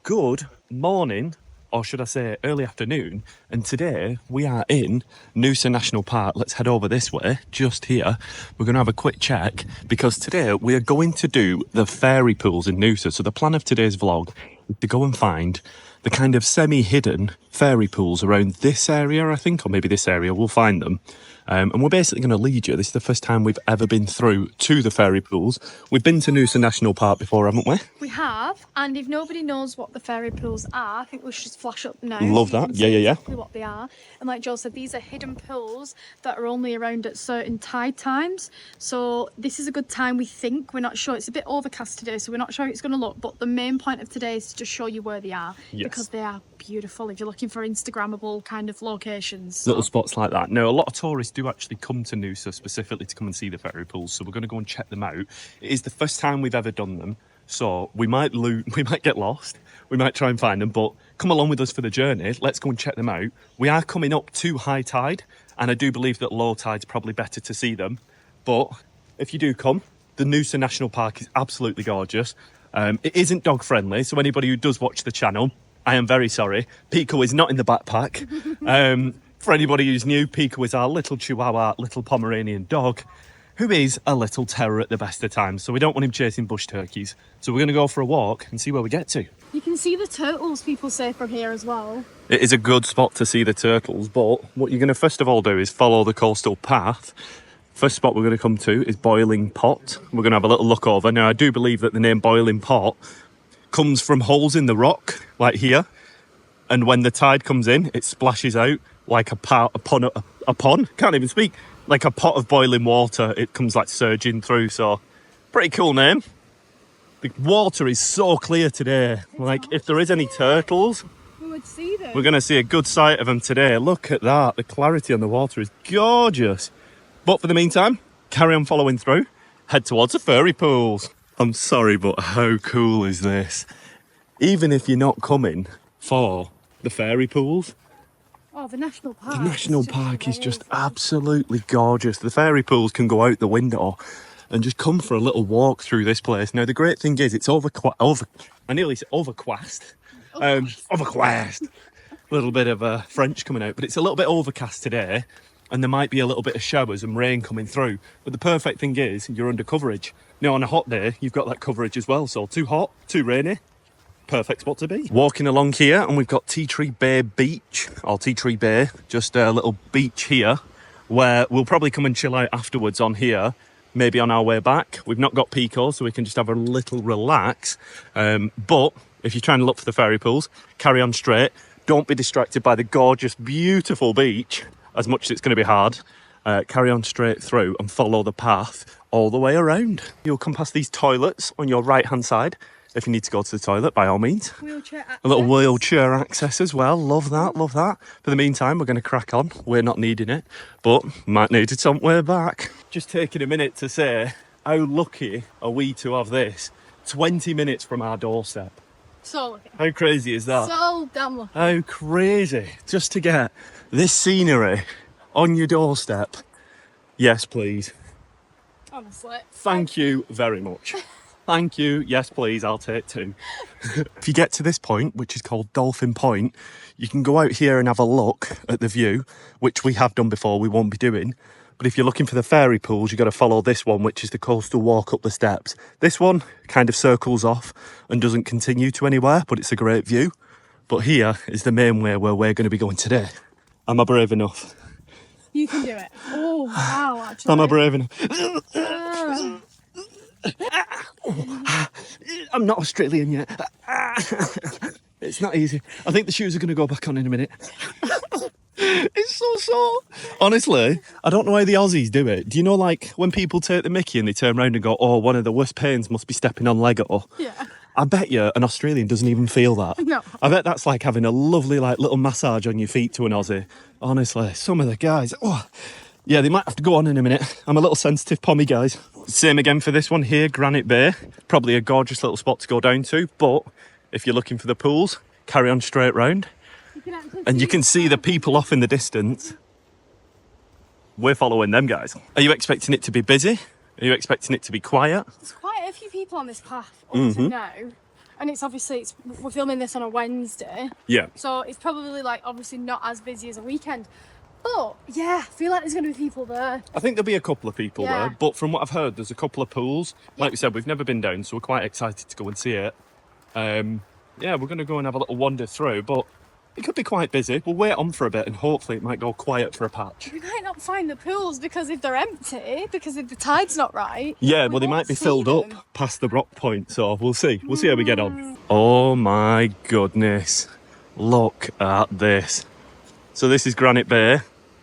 Good morning, or should I say early afternoon, and today we are in Noosa National Park. Let's head over this way, just here. We're going to have a quick check because today we are going to do the fairy pools in Noosa. So the plan of today's vlog is to go and find the kind of semi-hidden fairy pools around this area, I think, or maybe this area. We'll find them. And we're basically going to lead you. This is the first time we've ever been through to the fairy pools. We've been to Noosa National Park before, haven't we? We have, and if nobody knows what the fairy pools are, I think we should just flash up now. Love so you that. can Yeah, see yeah, yeah. exactly what they are. And like Joel said, these are hidden pools that are only around at certain tide times. So this is a good time, we think. We're not sure. It's a bit overcast today, so we're not sure how it's going to look. But the main point of today is to just show you where they are. Yes. Because they are beautiful if you're looking for Instagrammable kind of locations. Little spots like that. Now, a lot of tourists do actually come to Noosa specifically to come and see the fairy pools, so we're going to go and check them out. It is the first time we've ever done them, so we might get lost, we might try and find them, but come along with us for the journey. Let's go and check them out. We are coming up to high tide, and I do believe that low tide's probably better to see them, but if you do come, the Noosa National Park is absolutely gorgeous. It isn't dog friendly, so anybody who does watch the channel, I am very sorry. Picco is not in the backpack. For anybody who's new, Picco is our little Chihuahua, little Pomeranian dog, who is a little terror at the best of times. So we don't want him chasing bush turkeys. So we're going to go for a walk and see where we get to. You can see the turtles, people say, from here as well. It is a good spot to see the turtles, but what you're going to first of all do is follow the coastal path. First spot we're going to come to is Boiling Pot. We're going to have a little look over. Now, I do believe that the name Boiling Pot comes from holes in the rock, like here. And when the tide comes in, it splashes out like a pond, can't even speak, like a pot of boiling water. It comes like surging through, so pretty cool name. The water is so clear today. Like, if there is any turtles, We would see them. we're going to see a good sight of them today. Look at that. The clarity on the water is gorgeous. But for the meantime, carry on following through. Head towards the fairy pools. I'm sorry, but how cool is this? Even if you're not coming for the fairy pools, Oh, the national park. the national park is just absolutely gorgeous. The fairy pools can go out the window and just come for a little walk through this place. Now, the great thing is it's overcast. Overcast. A little bit of French coming out, but it's a little bit overcast today, and there might be a little bit of showers and rain coming through. But the perfect thing is you're under coverage. Now, on a hot day, you've got that coverage as well. So too hot, too rainy, perfect spot to be. Walking along here, and we've got Tea Tree Bay Beach, or Tea Tree Bay, just a little beach here, where we'll probably come and chill out afterwards on here, maybe on our way back. We've not got Picco, so we can just have a little relax. But if you're trying to look for the fairy pools, carry on straight. Don't be distracted by the gorgeous, beautiful beach, as much as it's going to be hard. Carry on straight through and follow the path all the way around. You'll come past these toilets on your right-hand side. If you need to go to the toilet, by all means. Wheelchair access. A little wheelchair access as well. Love that, love that. For the meantime, we're going to crack on. We're not needing it, but might need it on the way back. Just taking a minute to say, how lucky are we to have this 20 minutes from our doorstep? So lucky. How crazy is that? So damn lucky. How crazy. Just to get this scenery on your doorstep. Yes, please. Honestly. Thank you very much. Thank you. Yes, please. I'll take two. If you get to this point, which is called Dolphin Point, you can go out here and have a look at the view, which we have done before, we won't be doing. But if you're looking for the fairy pools, you've got to follow this one, which is the coastal walk up the steps. This one kind of circles off and doesn't continue to anywhere, but it's a great view. But here is the main way where we're going to be going today. Am I brave enough? You can do it. Oh, wow, actually. Am I brave enough? I'm not Australian yet. It's not easy. I think the shoes are going to go back on in a minute. It's so sore. Honestly, I don't know how the Aussies do it. Do you know, like, when people take the mickey and they turn around and go, oh, one of the worst pains must be stepping on Lego? Yeah. I bet you an Australian doesn't even feel that. No. I bet that's like having a lovely, like, little massage on your feet to an Aussie. Honestly, some of the guys, oh, yeah, they might have to go on in a minute. I'm a little sensitive pommy, guys. Same again for this one here, Granite Bay. Probably a gorgeous little spot to go down to, but if you're looking for the pools, carry on straight round. And you can see the people off in the distance. We're following them, guys. Are you expecting it to be busy? Are you expecting it to be quiet? There's quite a few people on this path up to now. And it's obviously, we're filming this on a Wednesday. Yeah. So it's probably like obviously not as busy as a weekend. But yeah, I feel like there's going to be people there. I think there'll be a couple of people Yeah. there, but from what I've heard, there's a couple of pools. Yeah. Like we said, we've never been down, so we're quite excited to go and see it. Yeah, we're going to go and have a little wander through, but it could be quite busy. We'll wait on for a bit and hopefully it might go quiet for a patch. We might not find the pools because if they're empty, because if the tide's not right. Yeah, we well, they won't might be see filled up them. past the rock point, so we'll see. We'll see how we get on. Oh my goodness. Look at this. So this is Granite Bay.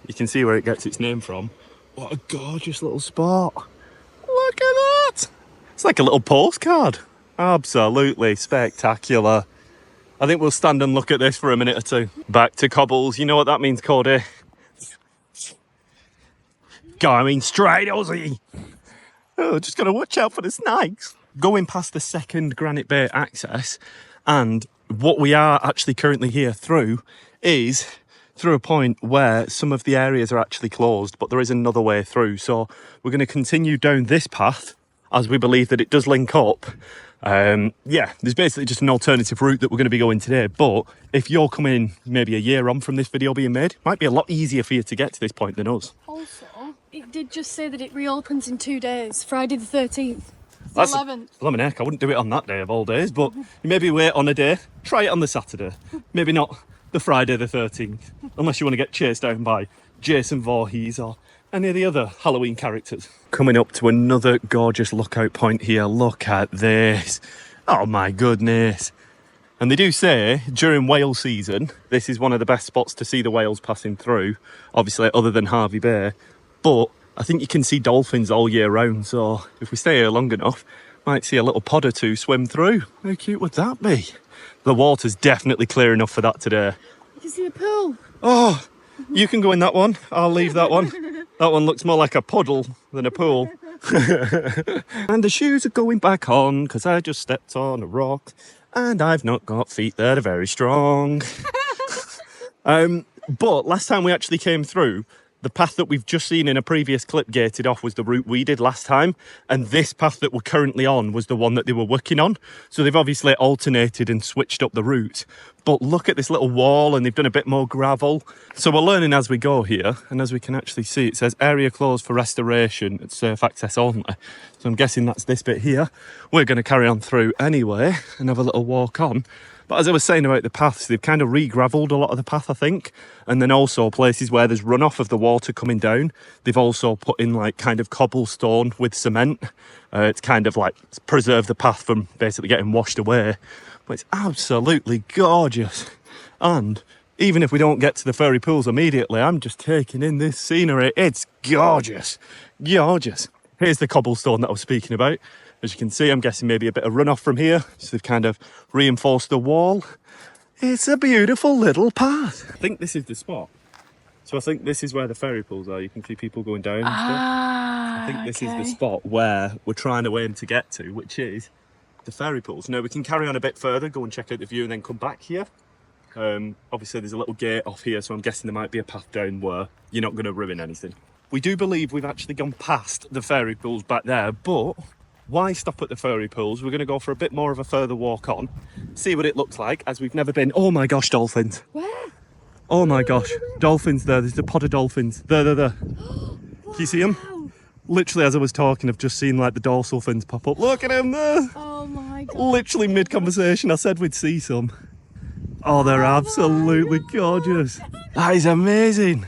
You can see where it gets its name from. What a gorgeous little spot. Look at that. It's like a little postcard. Absolutely spectacular. I think we'll stand and look at this for a minute or two. Back to cobbles. You know what that means, Cody? Going straight, Aussie. Oh, just got to watch out for the snakes. Going past the second Granite Bay access, and what we are actually currently here through is through a point where some of the areas are actually closed, but there is another way through. So we're going to continue down this path as we believe that it does link up. Yeah, there's basically just an alternative route that we're going to be going today. But if you're coming maybe a year on from this video being made, it might be a lot easier for you to get to this point than us. Also, it did just say that it reopens in 2 days, Friday the 13th. That's 11th. blimmin' heck, I wouldn't do it on that day of all days, but you maybe wait on a day, try it on the Saturday. Maybe not the Friday the 13th, unless you want to get chased down by Jason Voorhees or any of the other Halloween characters. Coming up to another gorgeous lookout point here. Look at this. Oh my goodness. And they do say during whale season, this is one of the best spots to see the whales passing through, obviously other than Harvey Bay. But I think you can see dolphins all year round, so if we stay here long enough, might see a little pod or two swim through. How cute would that be? The water's definitely clear enough for that today. You can see a pool. Oh, you can go in that one. I'll leave that one. That one looks more like a puddle than a pool. And the shoes are going back on because I just stepped on a rock and I've not got feet that are very strong. But last time we actually came through, the path that we've just seen in a previous clip gated off was the route we did last time. And this path that we're currently on was the one that they were working on. So they've obviously alternated and switched up the route. But look at this little wall and they've done a bit more gravel. So we're learning as we go here. And as we can actually see, it says area closed for restoration at safe access only. So I'm guessing that's this bit here. We're going to carry on through anyway and have a little walk on. But as I was saying about the paths, they've kind of re-gravelled a lot of the path, I think. And then also places where there's runoff of the water coming down, they've also put in like kind of cobblestone with cement. It's kind of like preserve the path from basically getting washed away. But it's absolutely gorgeous. And even if we don't get to the fairy pools immediately, I'm just taking in this scenery. It's gorgeous, gorgeous. Here's the cobblestone that I was speaking about. As you can see, I'm guessing maybe a bit of runoff from here. So they've kind of reinforced the wall. It's a beautiful little path. I think this is the spot. So I think this is where the fairy pools are. You can see people going down and stuff. I think this is the spot where we're trying to aim to get to, which is the fairy pools. Now we can carry on a bit further, go and check out the view and then come back here. Obviously there's a little gate off here, so I'm guessing there might be a path down where you're not going to ruin anything. We do believe we've actually gone past the fairy pools back there, but why stop at the fairy pools? We're going to go for a bit more of a further walk on, see what it looks like, as we've never been. Oh my gosh, dolphins. Where? Oh my gosh, dolphins there. There's a pod of dolphins. There. Wow. Can you see them? Literally, as I was talking, I've just seen like the dorsal fins pop up. Look at him there. Oh my god. Literally mid-conversation, I said we'd see some. Oh, they're absolutely gorgeous. That is amazing.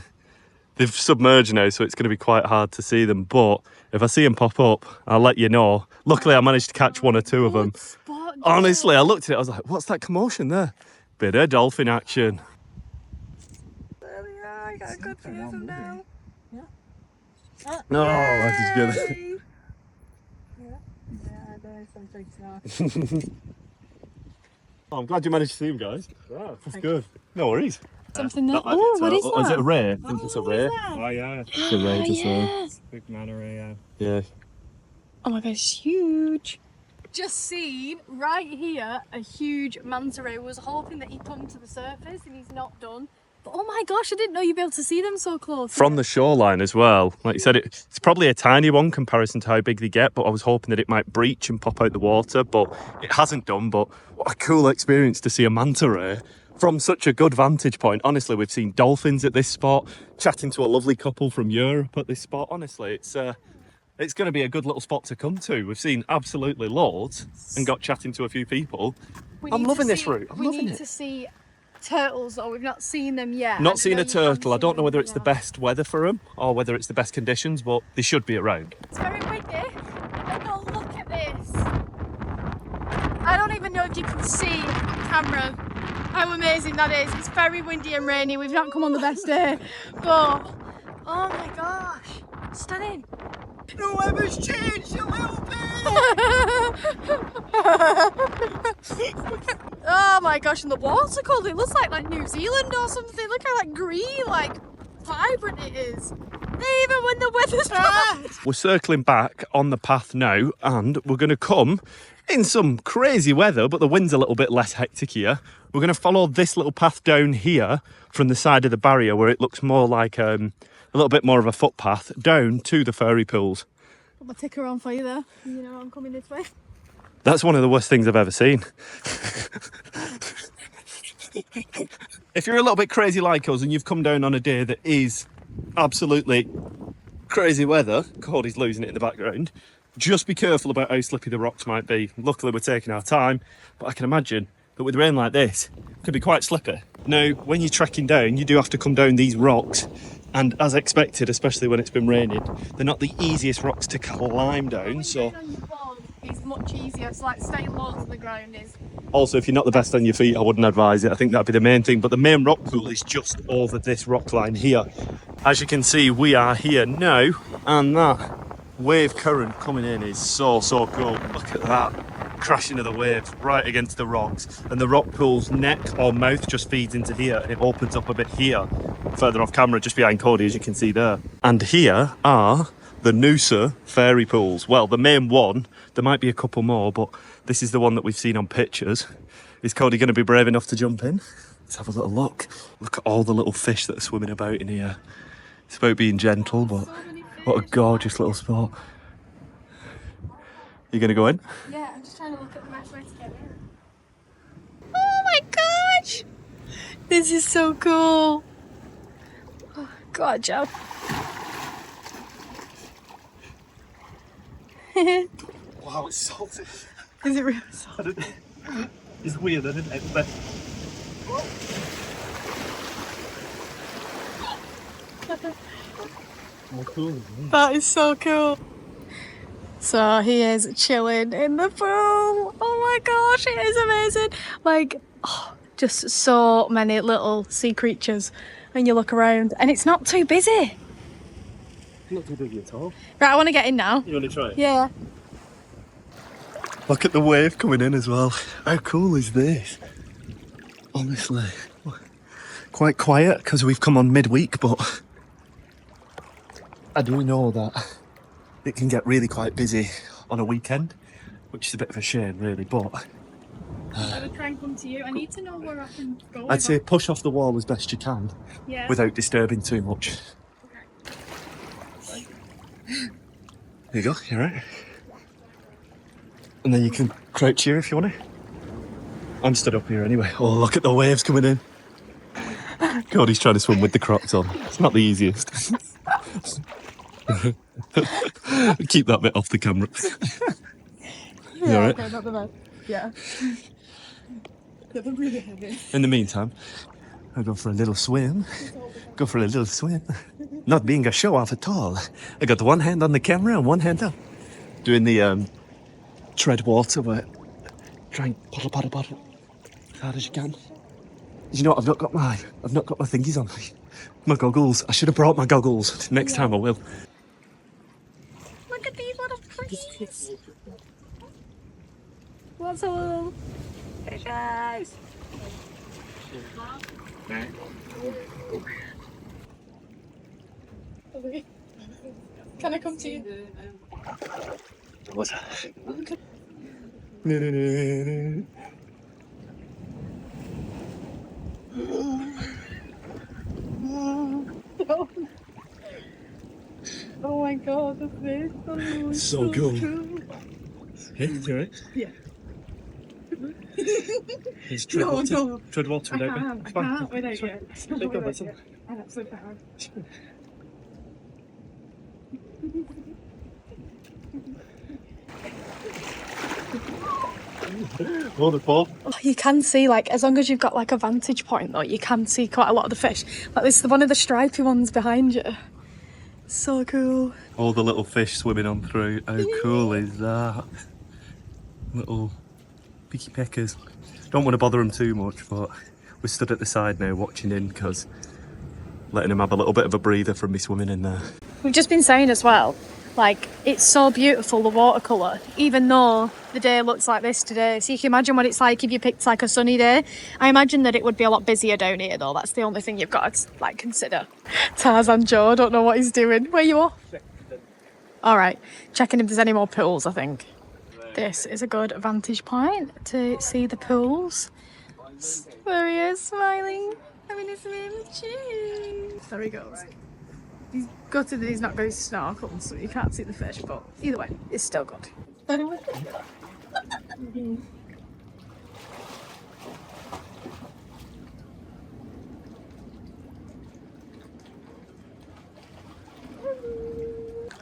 They've submerged now, so it's going to be quite hard to see them. But if I see them pop up, I'll let you know. Luckily, I managed to catch one or two of them. Spot, Honestly, I looked at it, I was like, what's that commotion there? Bit of dolphin action. There we are. I got a good view of them now. No, that is good. Yeah, there's something. Oh, I'm glad you managed to see them, guys. Yeah, that's good. No worries. Something there. That might be Oh, a what is turtle. Is it a that? ray? I think it's a ray. Oh yeah, It's a ray just there. Yes. big manta ray. Yeah. Oh my god, it's huge. Just seen right here a huge manta ray. Was hoping that he'd come to the surface and he's not done. Oh my gosh, I didn't know you'd be able to see them so close. From the shoreline as well. Like you said, it's probably a tiny one comparison to how big they get, but I was hoping that it might breach and pop out the water, but it hasn't done. But what a cool experience to see a manta ray from such a good vantage point. Honestly, we've seen dolphins at this spot, chatting to a lovely couple from Europe at this spot. Honestly, it's going to be a good little spot to come to. We've seen absolutely loads and got chatting to a few people. I'm loving this route. I'm loving it. We need to see turtles, though. We've not seen them yet. Not seen a turtle. I don't know whether it's the best weather for them or whether it's the best conditions, but they should be around. It's very windy. And oh, look at this. I don't even know if you can see on camera how amazing that is. It's very windy and rainy. We've not come on the best day, but oh my gosh, stunning. The weather's changed a little bit. Oh my gosh, and the water colour, it looks like New Zealand or something. Look how green, vibrant it is. Even when the weather's bad. We're circling back on the path now, and we're going to come in some crazy weather, but the wind's a little bit less hectic here. We're going to follow this little path down here from the side of the barrier where it looks more like a little bit more of a footpath down to the fairy pools. Put my ticker on for you there. You know I'm coming this way. That's one of the worst things I've ever seen. If you're a little bit crazy like us and you've come down on a day that is absolutely crazy weather, Cody's losing it in the background, just be careful about how slippy the rocks might be. Luckily we're taking our time, but I can imagine that with rain like this, it could be quite slippy. Now, when you're trekking down, you do have to come down these rocks, and as expected, especially when it's been raining, they're not the easiest rocks to climb down, so... It's much easier. It's like staying low to the ground is. Also, if you're not the best on your feet, I wouldn't advise it. I think that'd be the main thing. But the main rock pool is just over this rock line here. As you can see, we are here now, and that wave current coming in is so cool. Look at that. Crashing of the waves right against the rocks. And the rock pool's neck or mouth just feeds into here, and it opens up a bit here, further off camera, just behind Cody, as you can see there. And here are the Noosa fairy pools. Well, the main one. There might be a couple more, but this is the one that we've seen on pictures. Is Cody going to be brave enough to jump in? Let's have a little look. Look at all the little fish that are swimming about in here. It's about being gentle, but what a gorgeous little spot. You going to go in? Yeah, I'm just trying to look at the best way to get in. Oh my gosh! This is so cool. Oh, God, Joe. Wow, it's salty. Is it really salty? It's weird, isn't it? But... Oh, cool. That is so cool. So he is chilling in the pool. Oh my gosh, it is amazing. Just so many little sea creatures when you look around, and it's not too busy. Not too big at all. Right, I want to get in now. You want to try it? Yeah. Look at the wave coming in as well. How cool is this? Honestly. Quite quiet because we've come on midweek, but I do know that it can get really quite busy on a weekend, which is a bit of a shame really, but... I would try and come to you. I need to know where I can go. I'd say push off the wall as best you can, yeah, without disturbing too much. Okay. There you go, you're right. And then you can crouch here if you want to. I'm stood up here anyway. Oh, look at the waves coming in. Cody's trying to swim with the Crocs on. It's not the easiest. Keep that bit off the camera. Yeah, right? okay, not the bad. Yeah. They're really heavy. In the meantime, I'll go for a little swim. Not being a show off at all. I got one hand on the camera and one hand up. Doing the tread water, but try and paddle as hard as you can. You know what? I've not got my thingies on. My goggles. I should have brought my goggles. Next time I will. Look at these little trees. What's a little fish eyes? Can I come to you? What's that? my god, the fish. Oh, it's So cool. cool. Hey, you alright? Yeah. It's tread No, water. no. Tread water, I don't can't. It's I fine. can't without you. Take up, listen. I absolutely can't. Wonderful. Oh, you can see, like, as long as you've got like a vantage point though, you can see quite a lot of the fish. Like this is one of the stripy ones behind you. So cool. All the little fish swimming on through. How cool is that? Little picky peckers. Don't want to bother them too much, but we're stood at the side now watching in because letting them have a little bit of a breather from me swimming in there. We've just been saying as well, like, it's so beautiful, the watercolour, even though the day looks like this today. So you can imagine what it's like if you picked like a sunny day. I imagine that it would be a lot busier down here though. That's the only thing you've got to like consider. Tarzan Joe, I don't know what he's doing. Where you off? All right, checking if there's any more pools, I think. This is a good vantage point to see the pools. There he is, smiling, having a swim. Cheers. There he goes. He's gutted that he's not going to snorkel, so you can't see the fish, but either way, it's still good.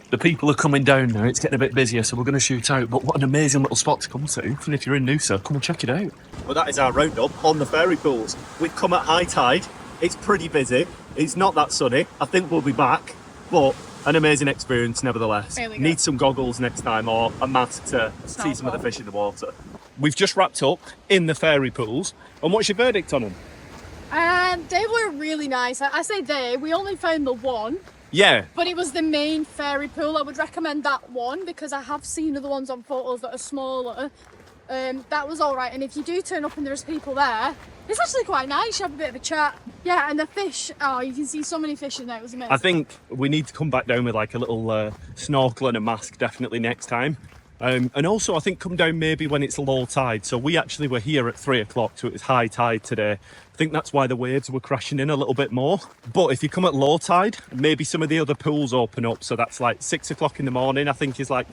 The people are coming down now, it's getting a bit busier, so we're going to shoot out. But what an amazing little spot to come to. And if you're in Noosa, come and check it out. Well, that is our roundup on the fairy pools. We've come at high tide. It's pretty busy. It's not that sunny. I think we'll be back, but an amazing experience nevertheless. Really good. Need some goggles next time or a mask to see some of the fish in the water. We've just wrapped up in the fairy pools. And what's your verdict on them? They were really nice. I say they, we only found the one, Yeah. but it was the main fairy pool. I would recommend that one because I have seen other ones on photos that are smaller. That was all right, and if you do turn up and there's people there, it's actually quite nice. You have a bit of a chat. Yeah, and the fish, oh, you can see so many fish in there. It was amazing. I think we need to come back down with like a little snorkel and a mask definitely next time. And also I think come down maybe when it's low tide. So we actually were here at 3 o'clock, so it was high tide today. I think that's why the waves were crashing in a little bit more. But if you come at low tide, maybe some of the other pools open up. So that's like 6 o'clock in the morning, I think is like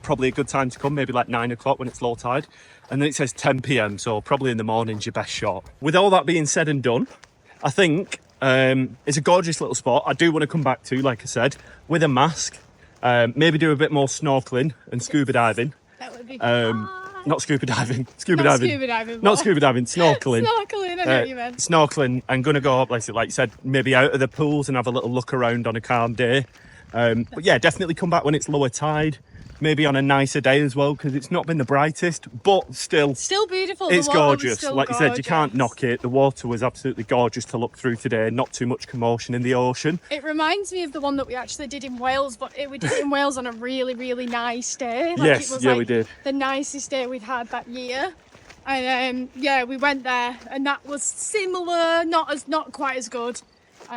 probably a good time to come, maybe like 9 o'clock when it's low tide. And then it says 10 p.m, so probably in the morning's your best shot. With all that being said and done, I think it's a gorgeous little spot. I do want to come back to, like I said, with a mask. Maybe do a bit more snorkeling and scuba diving. That would be Not scuba diving. Not scuba diving, Not scuba diving, snorkeling. Snorkeling, I know what you meant. Snorkeling. I'm going to go up, like you said, maybe out of the pools and have a little look around on a calm day. But yeah, definitely come back when it's lower tide. Maybe on a nicer day as well, because it's not been the brightest, but still beautiful. it's The water was gorgeous. still Like you said, you can't gorgeous. knock it. The water was absolutely gorgeous to look through today. Not too much commotion in the ocean. It reminds me of the one that we actually did in Wales, but we did it in Wales on a really, really nice day. Like, Yes, it was yeah, like we did. the nicest day we'd had that year. And yeah, we went there, and that was similar, not quite as good.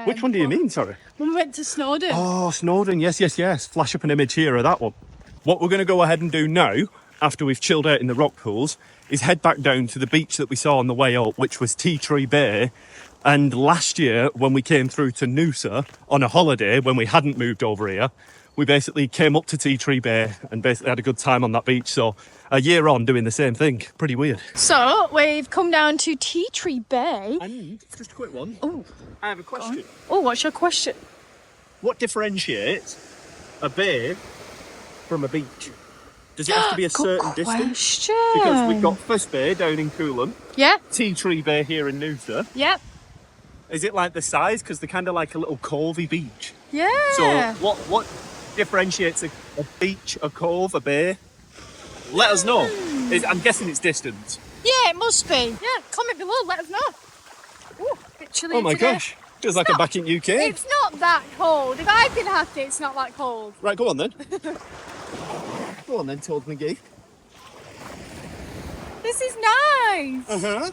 Which one do you but mean, sorry? When we went to Snowdon. Oh, Snowdon, yes. Flash up an image here of that one. What we're going to go ahead and do now, after we've chilled out in the rock pools, is head back down to the beach that we saw on the way up, which was Tea Tree Bay. And last year, when we came through to Noosa on a holiday, when we hadn't moved over here, we basically came up to Tea Tree Bay and basically had a good time on that beach. So a year on doing the same thing. Pretty weird. So we've come down to Tea Tree Bay. And just a quick one. Oh, I have a question. oh, what's your question? What differentiates a bay from a beach? Does it have to be a certain distance? Question. Because we've got First Bay down in Coolum, Yeah, Tea Tree Bay here in Noosa. yeah, Is it like the size? Because they're kind of like a little covey beach. yeah. So what differentiates a beach, a cove, a bay? Let us know. I'm guessing it's distance. Yeah, it must be. Yeah, comment below, let us know. Ooh, a bit chilly Oh my today. gosh. Feels like I'm back in UK. It's not that cold. If I've been happy, it's not that cold. Right, go on then. Go on then, Toad McGee. This is nice. Uh-huh.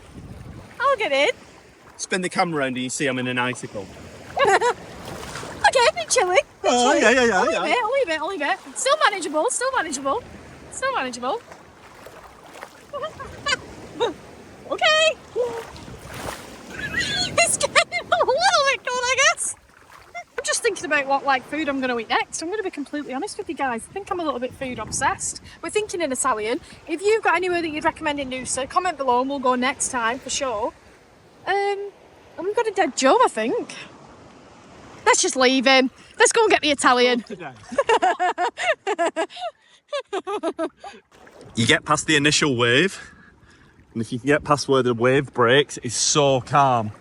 I'll get in. Spin the camera around and you see I'm in an icicle. Okay, a bit chilly. Oh, yeah. Only a bit. Still manageable. Okay. It's getting a little bit cold, I guess. I'm just thinking about like what like food I'm going to eat next. I'm going to be completely honest with you guys. I think I'm a little bit food obsessed. We're thinking in Italian. If you've got anywhere that you'd recommend in Noosa, comment below and we'll go next time for sure. And we've got a dead Joe, I think. Let's just leave him. Let's go and get the Italian. You get past the initial wave, and if you can get past where the wave breaks, it's so calm.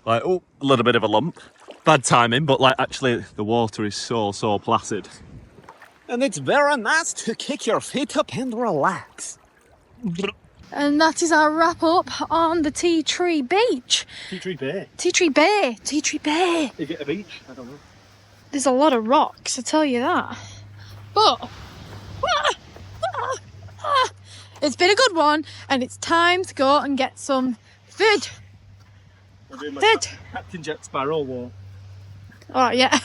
Like, oh, a little bit of a lump. Bad timing, but like actually the water is so placid. And it's very nice to kick your feet up and relax. And that is our wrap up on the Tea Tree Beach. Tea Tree Bay. Tea Tree Bay. Tea Tree Bay. Is it a beach? I don't know. There's a lot of rocks, I tell you that. But it's been a good one, and it's time to go and get some food. Food. Captain Jack Sparrow walk. Oh yeah.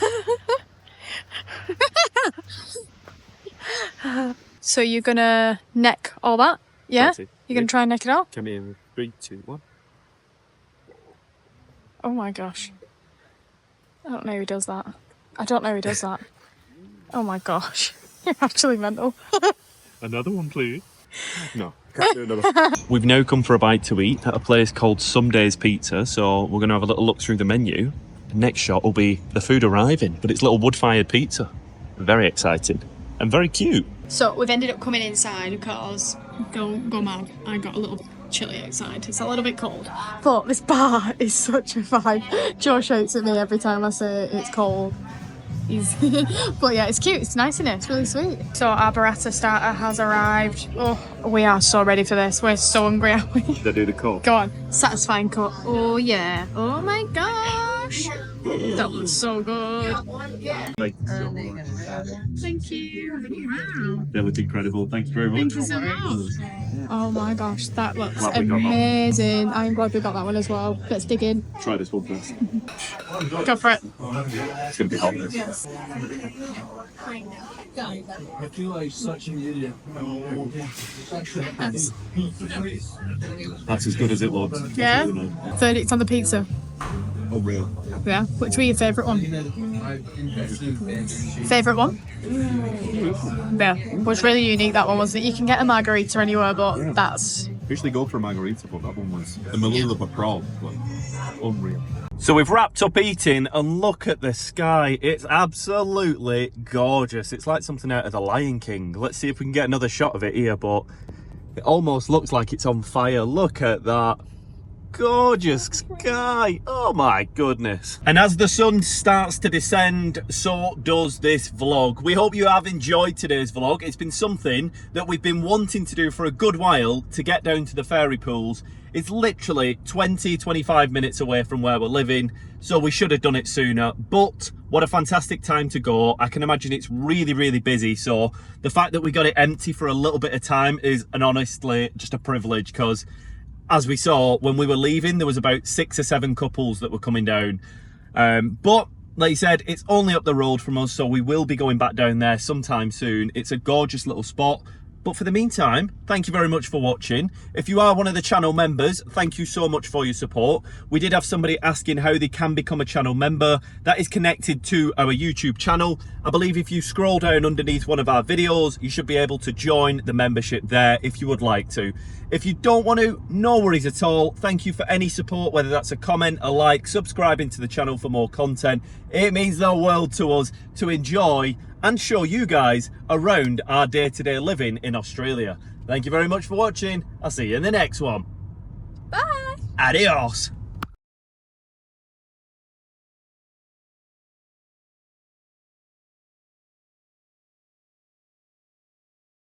So you're gonna neck all that? Yeah? You're gonna try and neck it all? Come in. 3, 2, 1. Oh my gosh. I don't know who does that. I don't know who does that. Oh my gosh. You're actually mental. Another one, please. No, can't do another. We've now come for a bite to eat at a place called Some Days Pizza, so we're going to have a little look through the menu. The next shot will be the food arriving, but it's little wood-fired pizza. Very exciting and very cute. So we've ended up coming inside because, go mad, I got a little chilly outside. It's a little bit cold. But this bar is such a vibe. Joe shouts at me every time I say it's cold. But yeah, it's cute, it's nice in it, it's really sweet. So our burrata starter has arrived. Oh, we are so ready for this. We're so hungry, aren't we? Should I do the cut? Go on, satisfying cut. Oh yeah, oh my gosh. That looks so good. Thank you. They look incredible, thank you very much. Thank you so much. Oh my gosh, that looks amazing. I'm glad we got that one as well. Let's dig in. Try this one first. Go for it. It's going to be hot this. I feel like such an idiot. That's as good as it looks. Yeah? Verdict on the pizza. Oh, real? Yeah. Which were your favourite one? Favourite one? Yeah. Was really unique, that one, wasn't it? You can get a margarita anywhere, but that's... Usually go for a margarita, but that one was the middle of a prawn. Unreal. So we've wrapped up eating, and look at the sky. It's absolutely gorgeous. It's like something out of The Lion King. Let's see if we can get another shot of it here, but it almost looks like it's on fire. Look at that. Gorgeous sky. Oh my goodness. And as the sun starts to descend, so does this vlog. We hope you have enjoyed today's vlog. It's been something that we've been wanting to do for a good while, to get down to the fairy pools. It's literally 20-25 minutes away from where we're living, so we should have done it sooner. But what a fantastic time to go. I can imagine it's really busy, so the fact that we got it empty for a little bit of time is honestly just a privilege, because as we saw when we were leaving, there was about 6 or 7 couples that were coming down. But like you said, it's only up the road from us, so we will be going back down there sometime soon. It's a gorgeous little spot. But for the meantime, thank you very much for watching. If you are one of the channel members, thank you so much for your support. We did have somebody asking how they can become a channel member. That is connected to our YouTube channel. I believe if you scroll down underneath one of our videos, you should be able to join the membership there if you would like to. If you don't want to, no worries at all. Thank you for any support, whether that's a comment, a like, subscribing to the channel for more content. It means the world to us to enjoy and show you guys around our day-to-day living in Australia. Thank you very much for watching. I'll see you in the next one. Bye. Adios.